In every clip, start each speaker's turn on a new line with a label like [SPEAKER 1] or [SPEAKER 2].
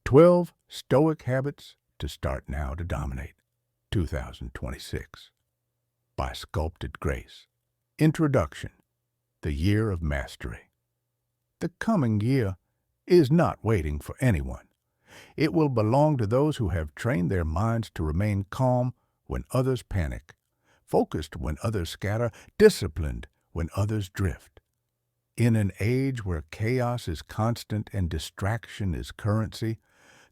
[SPEAKER 1] 12 Stoic Habits to Start Now to Dominate, 2026. By Sculpted Grace. Introduction. The Year of Mastery. The coming year is not waiting for anyone. It will belong to those who have trained their minds to remain calm when others panic, focused when others scatter, disciplined when others drift. In an age where chaos is constant and distraction is currency,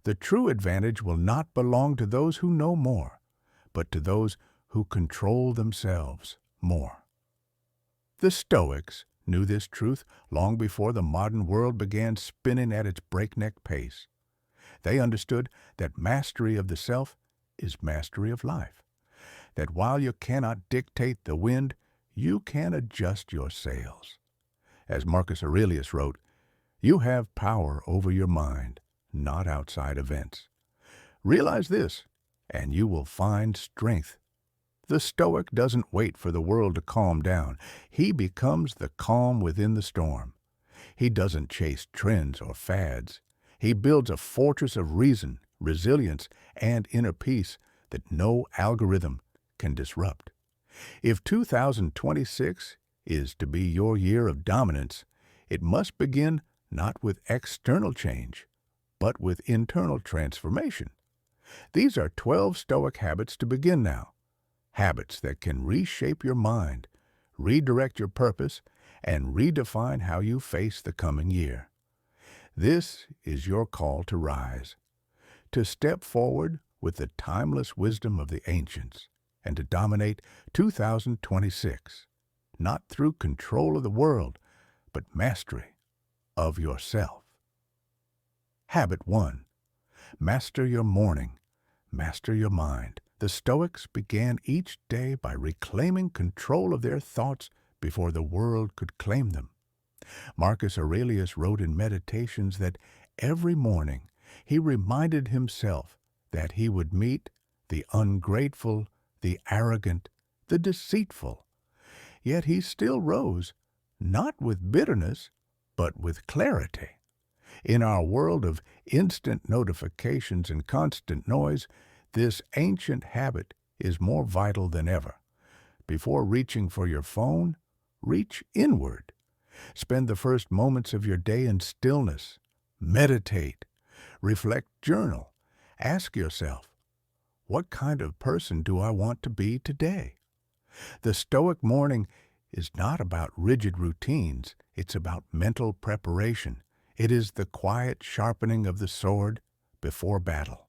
[SPEAKER 1] the true advantage will not belong to those who know more, but to those who control themselves more. The Stoics knew this truth long before the modern world began spinning at its breakneck pace. They understood that mastery of the self is mastery of life, that while you cannot dictate the wind, you can adjust your sails. As Marcus Aurelius wrote, "You have power over your mind, not outside events. Realize this, and you will find strength." The Stoic doesn't wait for the world to calm down. He becomes the calm within the storm. He doesn't chase trends or fads. He builds a fortress of reason, resilience, and inner peace that no algorithm can disrupt. If 2026 is to be your year of dominance, it must begin not with external change, but with internal transformation. These are 12 Stoic habits to begin now. Habits that can reshape your mind, redirect your purpose, and redefine how you face the coming year. This is your call to rise, to step forward with the timeless wisdom of the ancients, and to dominate 2026, not through control of the world, but mastery of yourself. Habit 1. Master your morning. Master your mind. The Stoics began each day by reclaiming control of their thoughts before the world could claim them. Marcus Aurelius wrote in Meditations that every morning he reminded himself that he would meet the ungrateful, the arrogant, the deceitful. Yet he still rose, not with bitterness, but with clarity. In our world of instant notifications and constant noise, this ancient habit is more vital than ever. Before reaching for your phone, reach inward. Spend the first moments of your day in stillness. Meditate. Reflect, journal. Ask yourself, what kind of person do I want to be today? The Stoic morning is not about rigid routines. It's about mental preparation. It is the quiet sharpening of the sword before battle.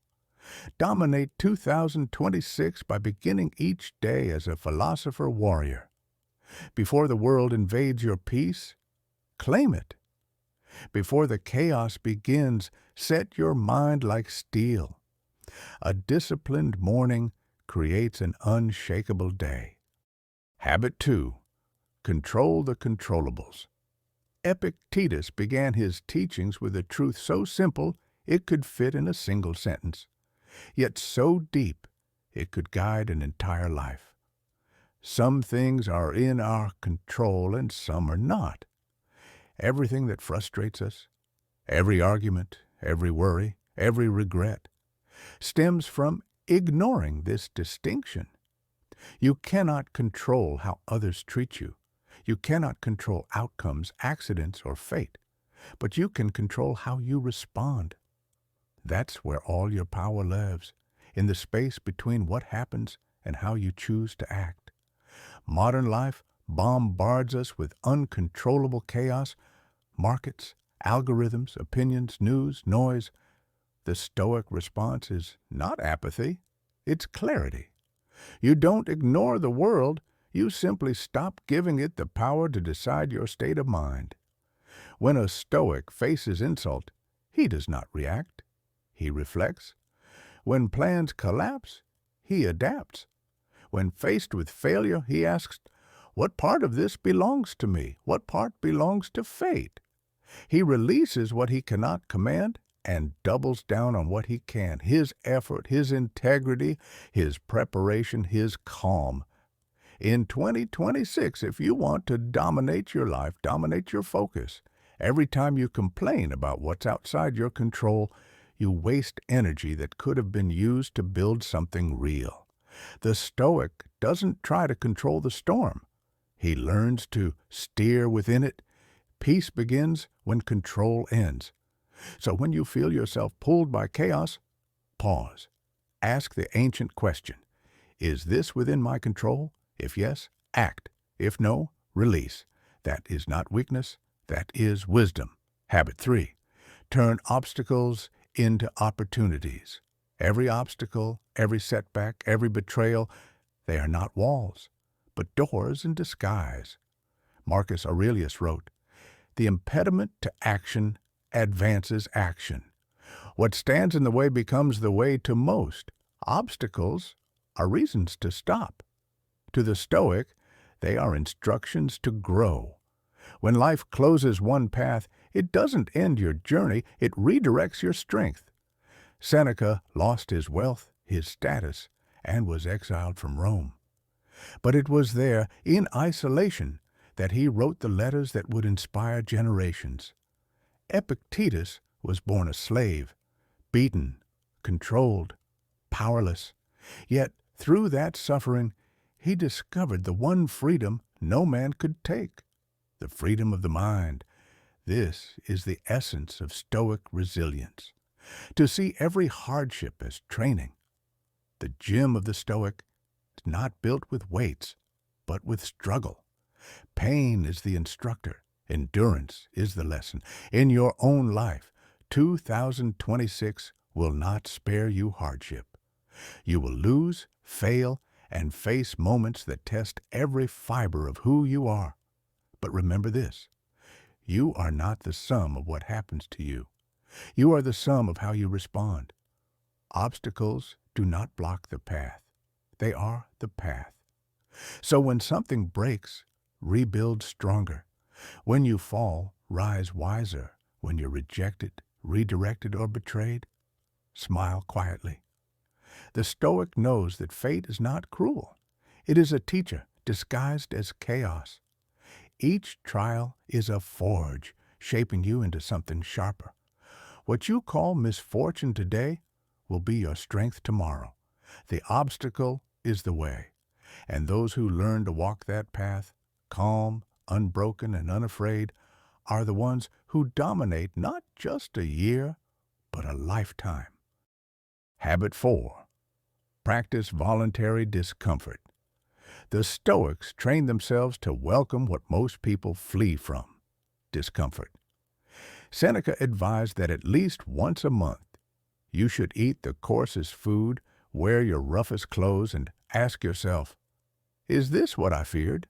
[SPEAKER 1] Dominate 2026 by beginning each day as a philosopher warrior. Before the world invades your peace, claim it. Before the chaos begins, set your mind like steel. A disciplined morning creates an unshakable day. Habit 2. Control the controllables. Epictetus began his teachings with a truth so simple it could fit in a single sentence, yet so deep it could guide an entire life. Some things are in our control and some are not. Everything that frustrates us, every argument, every worry, every regret, stems from ignoring this distinction. You cannot control how others treat you. You cannot control outcomes, accidents, or fate, but you can control how you respond. That's where all your power lives, in the space between what happens and how you choose to act. Modern life bombards us with uncontrollable chaos, markets, algorithms, opinions, news, noise. The Stoic response is not apathy, it's clarity. You don't ignore the world, you simply stop giving it the power to decide your state of mind. When a Stoic faces insult, he does not react. He reflects. When plans collapse, he adapts. When faced with failure, he asks, what part of this belongs to me? What part belongs to fate? He releases what he cannot command and doubles down on what he can. His effort, his integrity, his preparation, his calm. In 2026, if you want to dominate your life, dominate your focus. Every time you complain about what's outside your control, you waste energy that could have been used to build something real. The Stoic doesn't try to control the storm. He learns to steer within it. Peace begins when control ends. So when you feel yourself pulled by chaos, pause. Ask the ancient question, is this within my control? If yes, act. If no, release. That is not weakness, that is wisdom. Habit 3. Turn obstacles into opportunities. Every obstacle, every setback, every betrayal, they are not walls, but doors in disguise. Marcus Aurelius wrote, "The impediment to action advances action. What stands in the way becomes the way to most. Obstacles are reasons to stop. To the Stoic, they are instructions to grow. When life closes one path, it doesn't end your journey, it redirects your strength. Seneca lost his wealth, his status, and was exiled from Rome. But it was there, in isolation, that he wrote the letters that would inspire generations. Epictetus was born a slave, beaten, controlled, powerless. Yet, through that suffering, he discovered the one freedom no man could take, the freedom of the mind. This is the essence of Stoic resilience. To see every hardship as training. The gym of the Stoic is not built with weights, but with struggle. Pain is the instructor. Endurance is the lesson. In your own life, 2026 will not spare you hardship. You will lose, fail, and face moments that test every fiber of who you are. But remember this, you are not the sum of what happens to you. You are the sum of how you respond. Obstacles do not block the path. They are the path. So when something breaks, rebuild stronger. When you fall, rise wiser. When you're rejected, redirected, or betrayed, smile quietly. The Stoic knows that fate is not cruel. It is a teacher disguised as chaos. Each trial is a forge, shaping you into something sharper. What you call misfortune today will be your strength tomorrow. The obstacle is the way, and those who learn to walk that path, calm, unbroken, and unafraid, are the ones who dominate not just a year, but a lifetime. Habit 4. Practice voluntary discomfort. The Stoics train themselves to welcome what most people flee from, discomfort. Seneca advised that at least once a month, you should eat the coarsest food, wear your roughest clothes, and ask yourself, is this what I feared?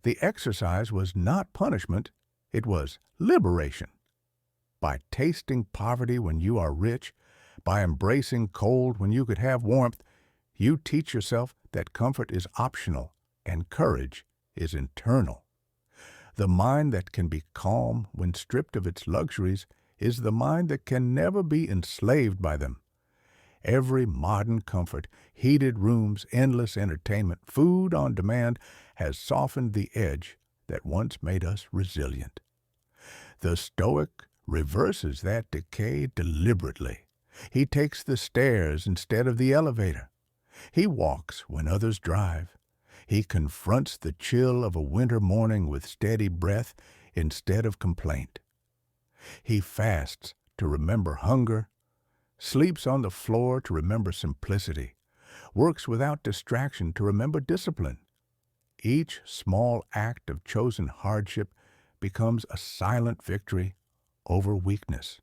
[SPEAKER 1] The exercise was not punishment, it was liberation. By tasting poverty when you are rich, by embracing cold when you could have warmth, you teach yourself that comfort is optional and courage is internal. The mind that can be calm when stripped of its luxuries is the mind that can never be enslaved by them. Every modern comfort, heated rooms, endless entertainment, food on demand, has softened the edge that once made us resilient. The Stoic reverses that decay deliberately. He takes the stairs instead of the elevator. He walks when others drive. He confronts the chill of a winter morning with steady breath instead of complaint. He fasts to remember hunger, sleeps on the floor to remember simplicity, works without distraction to remember discipline. Each small act of chosen hardship becomes a silent victory over weakness.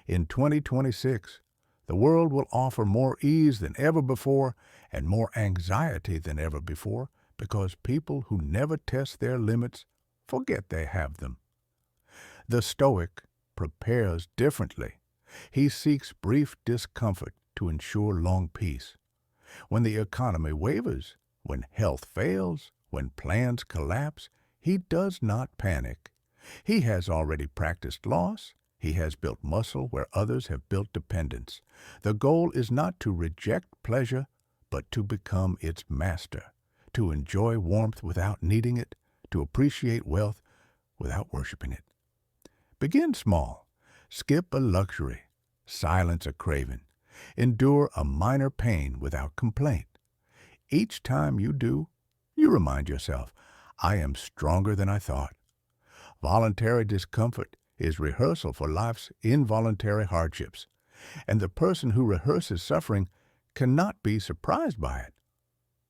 [SPEAKER 1] In 2026, the world will offer more ease than ever before and more anxiety than ever before because people who never test their limits forget they have them. The Stoic prepares differently. He seeks brief discomfort to ensure long peace. When the economy wavers, when health fails, when plans collapse, he does not panic. He has already practiced loss. He has built muscle where others have built dependence. The goal is not to reject pleasure, but to become its master, to enjoy warmth without needing it, to appreciate wealth without worshiping it. Begin small. Skip a luxury. silence a craving, endure a minor pain without complaint. Each time you do, you remind yourself, I am stronger than I thought. Voluntary discomfort is rehearsal for life's involuntary hardships, and the person who rehearses suffering cannot be surprised by it.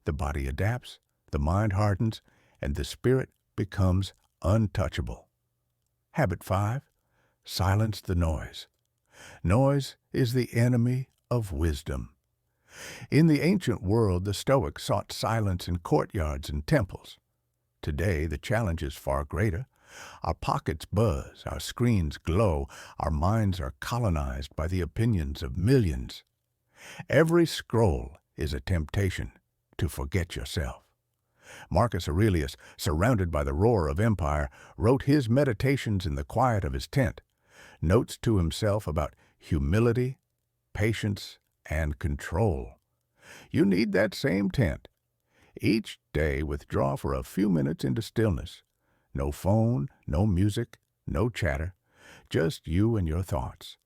[SPEAKER 1] The body adapts, the mind hardens, and the spirit becomes untouchable. Habit 5. Silence the noise. Noise is the enemy of wisdom. In the ancient world, the Stoics sought silence in courtyards and temples. Today, the challenge is far greater. Our pockets buzz, our screens glow, our minds are colonized by the opinions of millions. Every scroll is a temptation to forget yourself. Marcus Aurelius, surrounded by the roar of empire, wrote his meditations in the quiet of his tent, notes to himself about humility, patience, and control. You need that same tent. Each day withdraw for a few minutes into stillness. No phone, no music, no chatter, just you and your thoughts.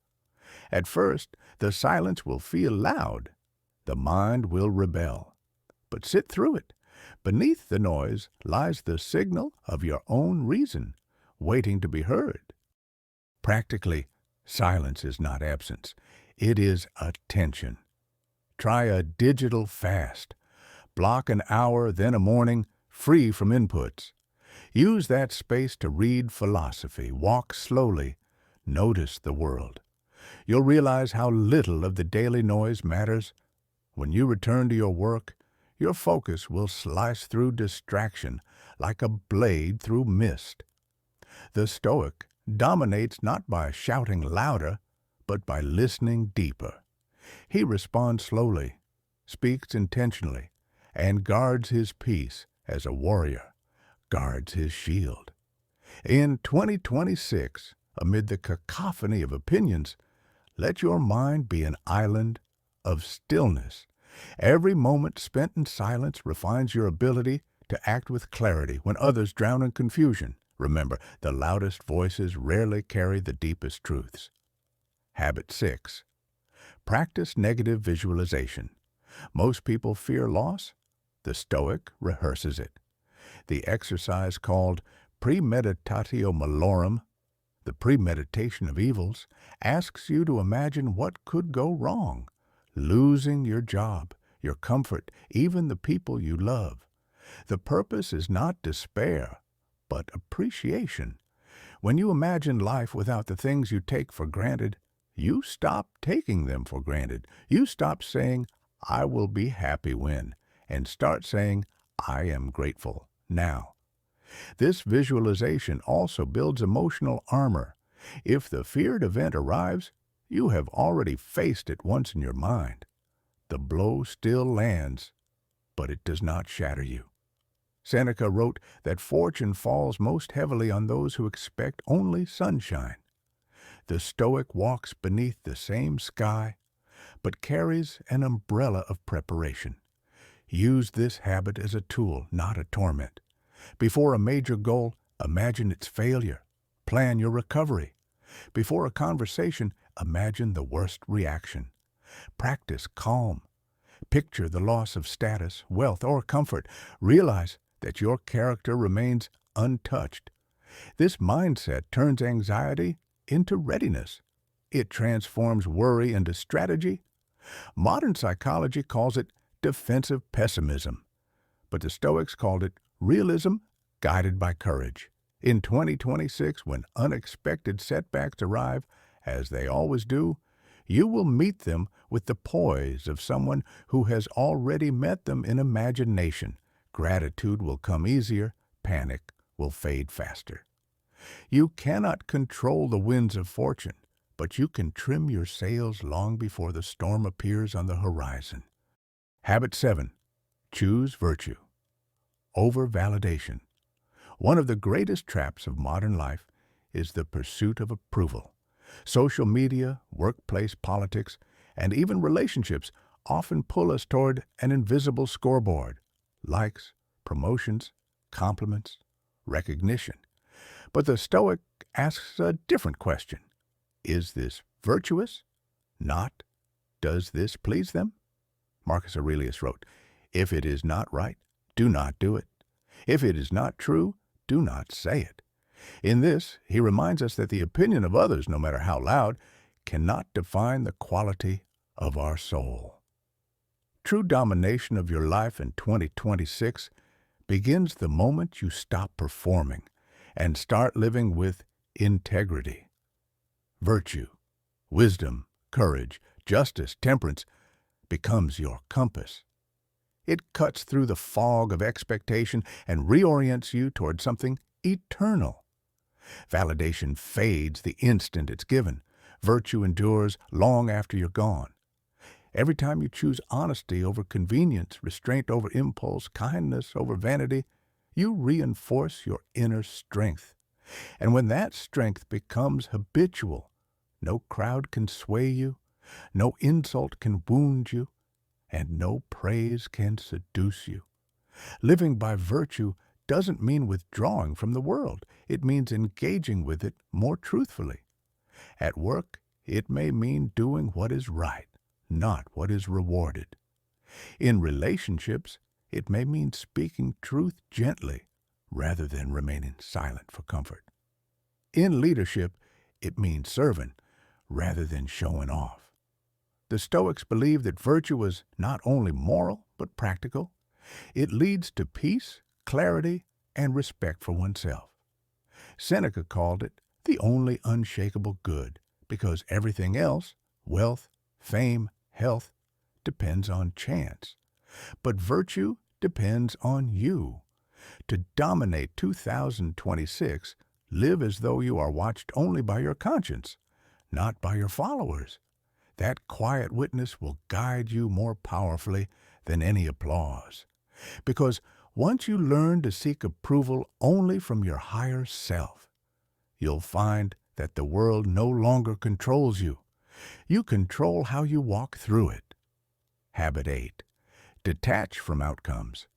[SPEAKER 1] At first, the silence will feel loud. The mind will rebel. But sit through it. Beneath the noise lies the signal of your own reason, waiting to be heard. Practically, silence is not absence. It is attention. Try a digital fast. Block an hour, then a morning, free from inputs. Use that space to read philosophy, walk slowly, notice the world. You'll realize how little of the daily noise matters. When you return to your work, your focus will slice through distraction like a blade through mist. The Stoic dominates not by shouting louder, but by listening deeper. He responds slowly, speaks intentionally, and guards his peace as a warrior guards his shield. In 2026, amid the cacophony of opinions, let your mind be an island of stillness. Every moment spent in silence refines your ability to act with clarity when others drown in confusion. Remember, the loudest voices rarely carry the deepest truths. Habit 6. Practice negative visualization. Most people fear loss. The Stoic rehearses it. The exercise called premeditatio malorum, the premeditation of evils, asks you to imagine what could go wrong. Losing your job, your comfort, even the people you love. The purpose is not despair, but appreciation. When you imagine life without the things you take for granted, you stop taking them for granted. You stop saying, I will be happy when, and start saying, I am grateful now. This visualization also builds emotional armor. If the feared event arrives, you have already faced it once in your mind. The blow still lands, but it does not shatter you. Seneca wrote that fortune falls most heavily on those who expect only sunshine. The Stoic walks beneath the same sky, but carries an umbrella of preparation. Use this habit as a tool, not a torment. Before a major goal, imagine its failure. Plan your recovery. Before a conversation, imagine the worst reaction. Practice calm. Picture the loss of status, wealth, or comfort. Realize that your character remains untouched. This mindset turns anxiety into readiness. It transforms worry into strategy. Modern psychology calls it defensive pessimism, but the Stoics called it realism guided by courage. In 2026, when unexpected setbacks arrive, as they always do, you will meet them with the poise of someone who has already met them in imagination. Gratitude will come easier, panic will fade faster. You cannot control the winds of fortune, but you can trim your sails long before the storm appears on the horizon. Habit 7. Choose virtue. Over-validation. One of the greatest traps of modern life is the pursuit of approval. Social media, workplace politics, and even relationships often pull us toward an invisible scoreboard. Likes, promotions, compliments, recognition. But the Stoic asks a different question. Is this virtuous? not, does this please them? Marcus Aurelius wrote, if it is not right, do not do it. If it is not true, do not say it. In this, he reminds us that the opinion of others, no matter how loud, cannot define the quality of our soul. True domination of your life in 2026 begins the moment you stop performing and start living with integrity. Virtue, wisdom, courage, justice, temperance becomes your compass. It cuts through the fog of expectation and reorients you toward something eternal. Validation fades the instant it's given. Virtue endures long after you're gone. Every time you choose honesty over convenience, restraint over impulse, kindness over vanity, you reinforce your inner strength. And when that strength becomes habitual, no crowd can sway you, no insult can wound you, and no praise can seduce you. Living by virtue doesn't mean withdrawing from the world. It means engaging with it more truthfully. At work, it may mean doing what is right, not what is rewarded. In relationships, it may mean speaking truth gently rather than remaining silent for comfort. In leadership, it means serving rather than showing off. The Stoics believed that virtue was not only moral but practical. It leads to peace, clarity, and respect for oneself. Seneca called it the only unshakable good because everything else, wealth, fame, health, depends on chance. But virtue depends on you. To dominate 2026, live as though you are watched only by your conscience, not by your followers. That quiet witness will guide you more powerfully than any applause. Because once you learn to seek approval only from your higher self, you'll find that the world no longer controls you. You control how you walk through it. Habit 8. Detach from outcomes.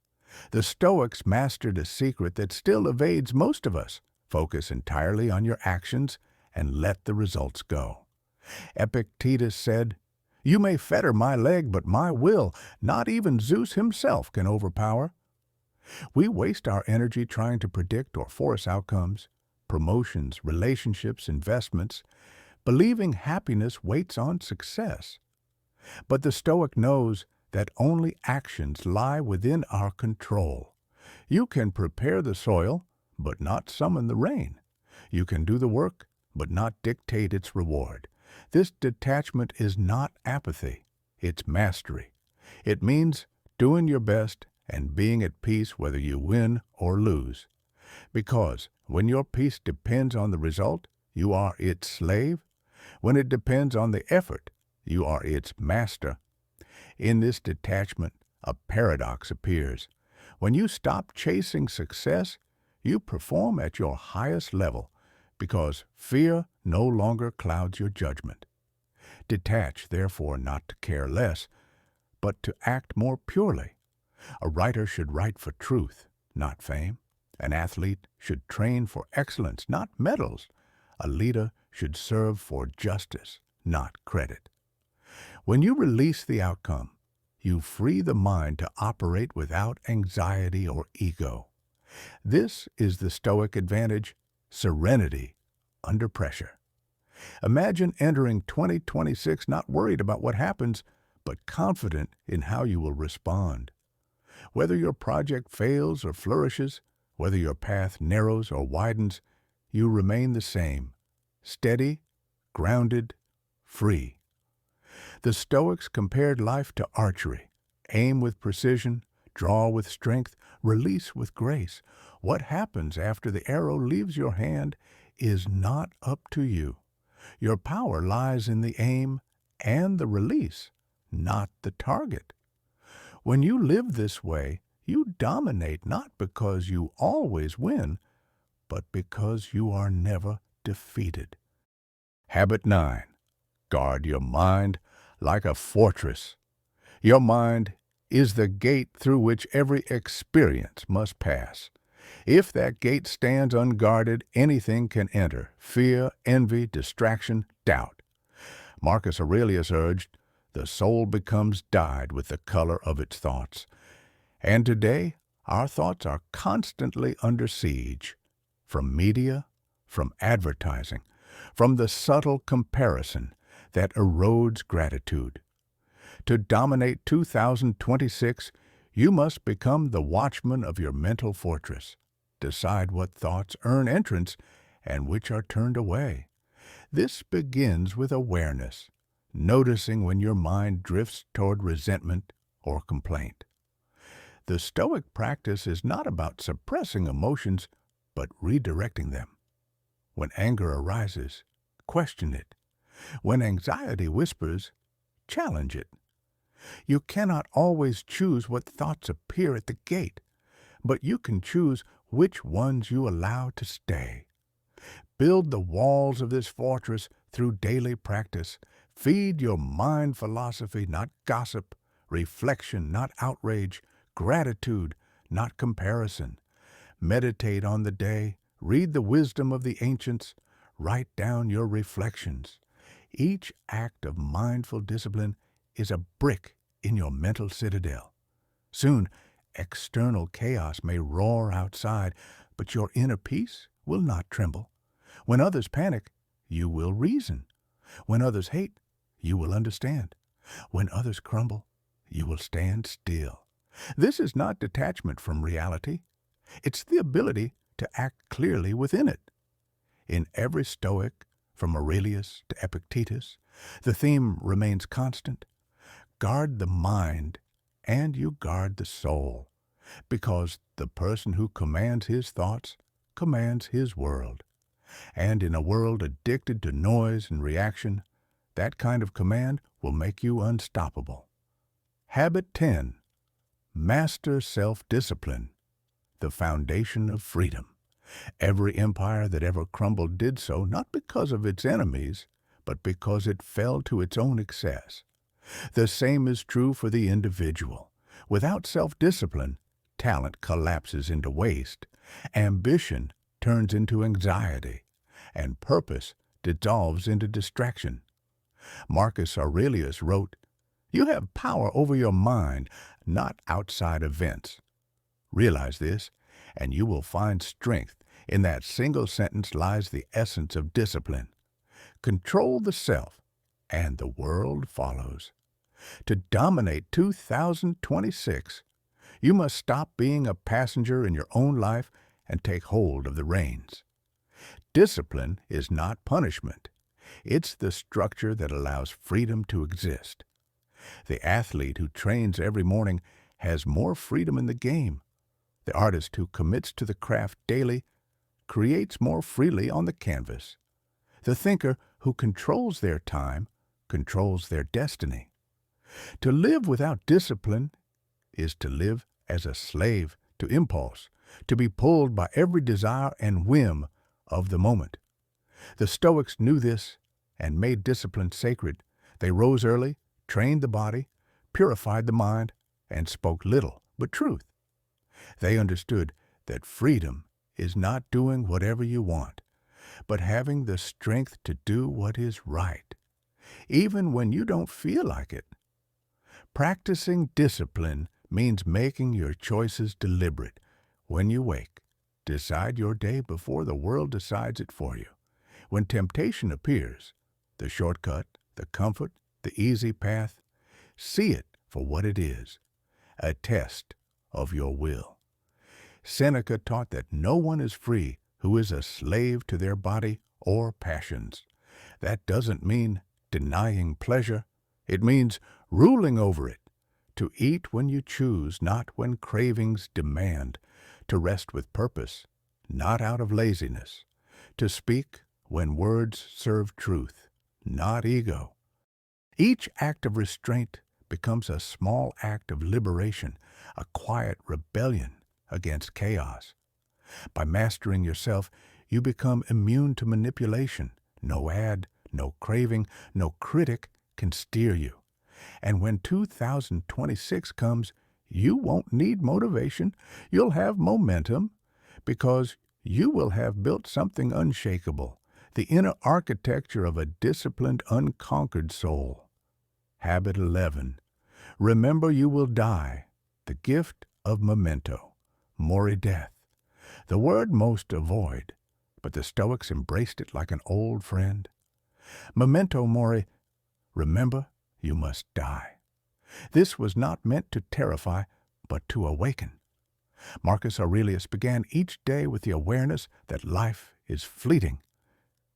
[SPEAKER 1] The Stoics mastered a secret that still evades most of us. Focus entirely on your actions and let the results go. Epictetus said, "You may fetter my leg, but my will, not even Zeus himself can overpower." We waste our energy trying to predict or force outcomes, promotions, relationships, investments, believing happiness waits on success. But the Stoic knows that only actions lie within our control. You can prepare the soil, but not summon the rain. You can do the work, but not dictate its reward. This detachment is not apathy, it's mastery. It means doing your best and being at peace whether you win or lose. Because when your peace depends on the result, you are its slave. When it depends on the effort, you are its master. In this detachment, a paradox appears. When you stop chasing success, you perform at your highest level because fear no longer clouds your judgment. Detach, therefore, not to care less, but to act more purely. A writer should write for truth, not fame. An athlete should train for excellence, not medals. A leader should serve for justice, not credit. When you release the outcome, you free the mind to operate without anxiety or ego. This is the Stoic advantage, serenity under pressure. Imagine entering 2026 not worried about what happens, but confident in how you will respond. Whether your project fails or flourishes, whether your path narrows or widens, you remain the same, steady, grounded, free. The Stoics compared life to archery. Aim with precision, draw with strength, release with grace. What happens after the arrow leaves your hand is not up to you. Your power lies in the aim and the release, not the target. When you live this way, you dominate not because you always win, but because you are never defeated. Habit 9. Guard your mind like a fortress. Your mind is the gate through which every experience must pass. If that gate stands unguarded, anything can enter: fear, envy, distraction, doubt. Marcus Aurelius urged, "The soul becomes dyed with the color of its thoughts." And today, our thoughts are constantly under siege, from media, from advertising, from the subtle comparison that erodes gratitude. To dominate 2026, you must become the watchman of your mental fortress. Decide what thoughts earn entrance and which are turned away. This begins with awareness, noticing when your mind drifts toward resentment or complaint. The Stoic practice is not about suppressing emotions, but redirecting them. When anger arises, question it. When anxiety whispers, challenge it. You cannot always choose what thoughts appear at the gate, but you can choose which ones you allow to stay. Build the walls of this fortress through daily practice. Feed your mind philosophy, not gossip, reflection, not outrage, gratitude, not comparison. Meditate on the day, read the wisdom of the ancients, write down your reflections. Each act of mindful discipline is a brick in your mental citadel. Soon, external chaos may roar outside, but your inner peace will not tremble. When others panic, you will reason. When others hate, you will understand. When others crumble, you will stand still. This is not detachment from reality. It's the ability to act clearly within it. In every Stoic, from Aurelius to Epictetus, the theme remains constant. Guard the mind, and you guard the soul, because the person who commands his thoughts commands his world. And in a world addicted to noise and reaction, that kind of command will make you unstoppable. Habit 10. Master self-discipline, the foundation of freedom. Every empire that ever crumbled did so not because of its enemies, but because it fell to its own excess. The same is true for the individual. Without self-discipline, talent collapses into waste, ambition turns into anxiety, and purpose dissolves into distraction. Marcus Aurelius wrote, "You have power over your mind, not outside events." Realize this, and you will find strength. In that single sentence lies the essence of discipline. Control the self, and the world follows. To dominate 2026, you must stop being a passenger in your own life and take hold of the reins. Discipline is not punishment. It's the structure that allows freedom to exist. The athlete who trains every morning has more freedom in the game. The artist who commits to the craft daily creates more freely on the canvas. The thinker who controls their time controls their destiny. To live without discipline is to live as a slave to impulse, to be pulled by every desire and whim of the moment. The Stoics knew this and made discipline sacred. They rose early, trained the body, purified the mind, and spoke little but truth. They understood that freedom is not doing whatever you want, but having the strength to do what is right, even when you don't feel like it. Practicing discipline means making your choices deliberate. When you wake, decide your day before the world decides it for you. When temptation appears, the shortcut, the comfort, the easy path, see it for what it is, a test of your will. Seneca taught that no one is free who is a slave to their body or passions. That doesn't mean denying pleasure. It means ruling over it, to eat when you choose, not when cravings demand, to rest with purpose, not out of laziness, to speak when words serve truth, not ego. Each act of restraint becomes a small act of liberation, a quiet rebellion against chaos. By mastering yourself, you become immune to manipulation. No ad, no craving, no critic can steer you. And when 2026 comes, you won't need motivation. You'll have momentum because you will have built something unshakable. the inner architecture of a disciplined, unconquered soul. Habit 11. Remember you will die, the gift of memento, mori death. The word most avoid, but the Stoics embraced it like an old friend. Memento mori, remember you must die. This was not meant to terrify, but to awaken. Marcus Aurelius began each day with the awareness that life is fleeting.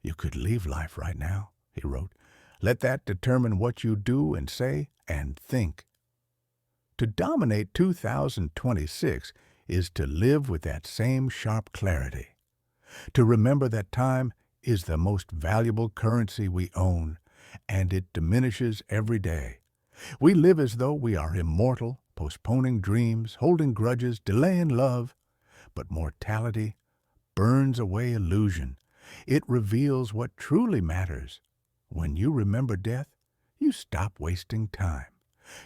[SPEAKER 1] You could leave life right now, he wrote. Let that determine what you do and say and think. To dominate 2026 is to live with that same sharp clarity. To remember that time is the most valuable currency we own, and it diminishes every day. We live as though we are immortal, postponing dreams, holding grudges, delaying love. But mortality burns away illusion. It reveals what truly matters. When you remember death, you stop wasting time.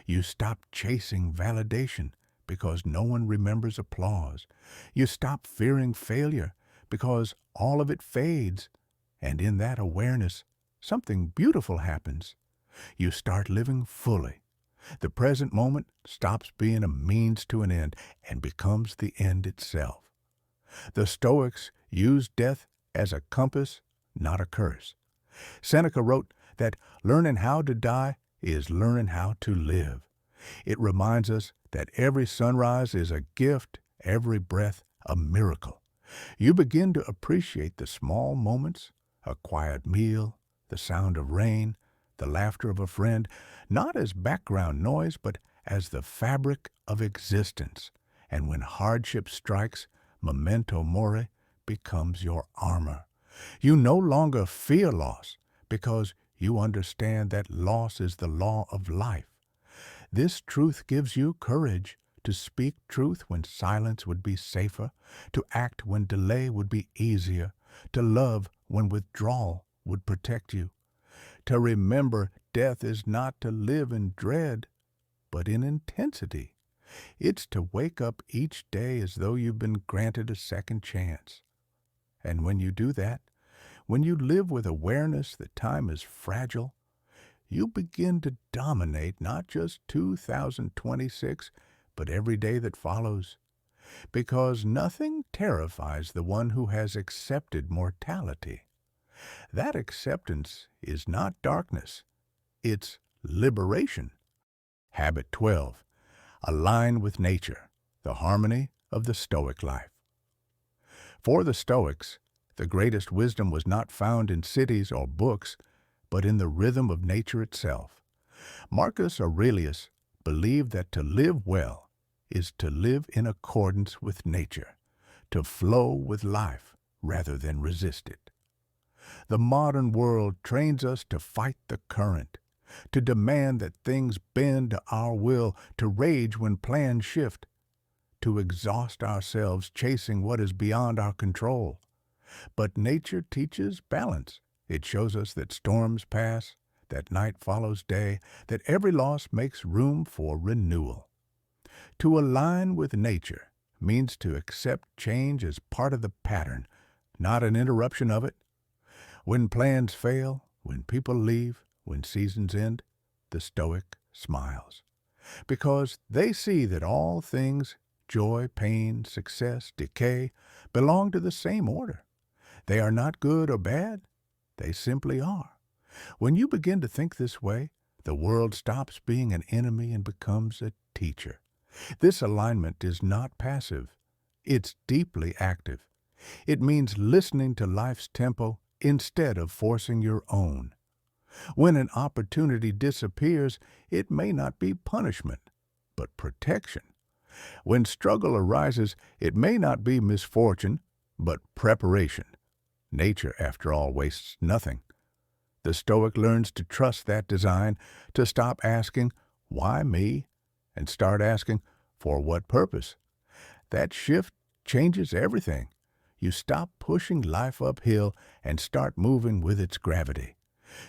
[SPEAKER 1] You stop chasing validation because no one remembers applause. You stop fearing failure because all of it fades. And in that awareness, something beautiful happens. You start living fully. The present moment stops being a means to an end and becomes the end itself. The Stoics used death as a compass, not a curse. Seneca wrote that learning how to die is learning how to live. It reminds us that every sunrise is a gift, every breath a miracle. You begin to appreciate the small moments, a quiet meal, the sound of rain, the laughter of a friend, not as background noise, but as the fabric of existence. And when hardship strikes, memento mori becomes your armor. You no longer fear loss because you understand that loss is the law of life. This truth gives you courage to speak truth when silence would be safer, to act when delay would be easier, to love when withdrawal would protect you. To remember death is not to live in dread, but in intensity. It's to wake up each day as though you've been granted a second chance. And when you do that, when you live with awareness that time is fragile, you begin to dominate not just 2026, but every day that follows. Because nothing terrifies the one who has accepted mortality. That acceptance is not darkness, it's liberation. Habit 12. Align with nature, the harmony of the Stoic life. For the Stoics, the greatest wisdom was not found in cities or books, but in the rhythm of nature itself. Marcus Aurelius believed that to live well is to live in accordance with nature, to flow with life rather than resist it. The modern world trains us to fight the current, to demand that things bend to our will, to rage when plans shift, to exhaust ourselves chasing what is beyond our control. But nature teaches balance. It shows us that storms pass, that night follows day, that every loss makes room for renewal. To align with nature means to accept change as part of the pattern, not an interruption of it. When plans fail, when people leave, when seasons end, the Stoic smiles. Because they see that all things, joy, pain, success, decay, belong to the same order. They are not good or bad. They simply are. When you begin to think this way, the world stops being an enemy and becomes a teacher. This alignment is not passive. It's deeply active. It means listening to life's tempo instead of forcing your own. When an opportunity disappears, it may not be punishment, but protection. When struggle arises, it may not be misfortune, but preparation. Nature, after all, wastes nothing. The Stoic learns to trust that design, to stop asking, "Why me?" and start asking, "For what purpose?" That shift changes everything. You stop pushing life uphill and start moving with its gravity.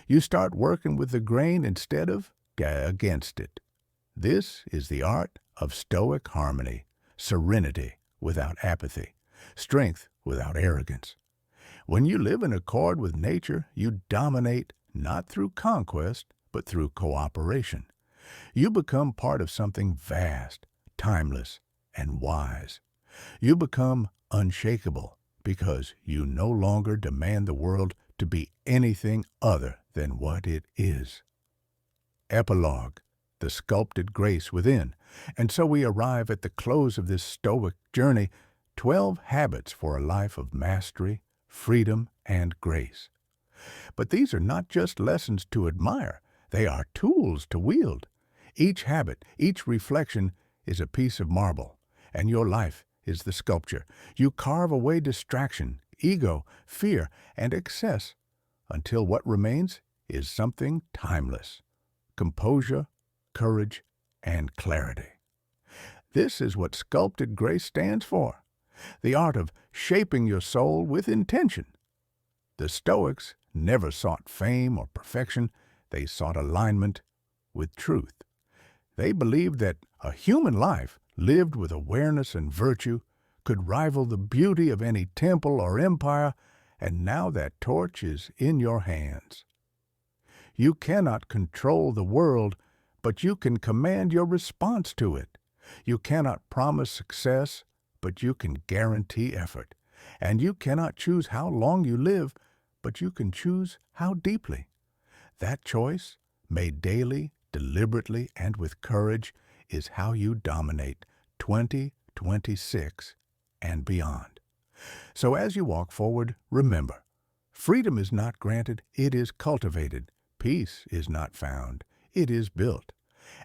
[SPEAKER 1] You start working with the grain instead of against it. This is the art of Stoic harmony, serenity without apathy, strength without arrogance. When you live in accord with nature, you dominate not through conquest, but through cooperation. You become part of something vast, timeless, and wise. You become unshakable because you no longer demand the world to be anything other than what it is. Epilogue, the sculpted grace within. And so we arrive at the close of this Stoic journey, 12 habits for a life of mastery, freedom, and grace. But these are not just lessons to admire, they are tools to wield. Each habit, each reflection is a piece of marble, and your life is the sculpture. You carve away distraction, ego, fear, and excess until what remains is something timeless: composure, courage, and clarity. This is what sculpted grace stands for, the art of shaping your soul with intention. The Stoics never sought fame or perfection, they sought alignment with truth. They believed that a human life lived with awareness and virtue could rival the beauty of any temple or empire, and now that torch is in your hands. You cannot control the world, but you can command your response to it. You cannot promise success, but you can guarantee effort. And you cannot choose how long you live, but you can choose how deeply. That choice, made daily, deliberately, and with courage, is how you dominate 2026 and beyond. So as you walk forward, remember, freedom is not granted, it is cultivated. Peace is not found, it is built.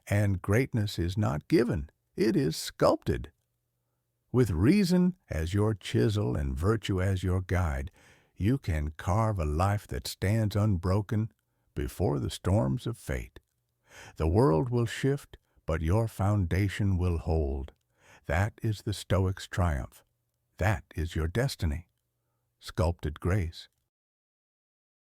[SPEAKER 1] And greatness is not given, it is sculpted. With reason as your chisel and virtue as your guide, you can carve a life that stands unbroken before the storms of fate. The world will shift, but your foundation will hold. That is the Stoic's triumph. That is your destiny. Sculpted grace.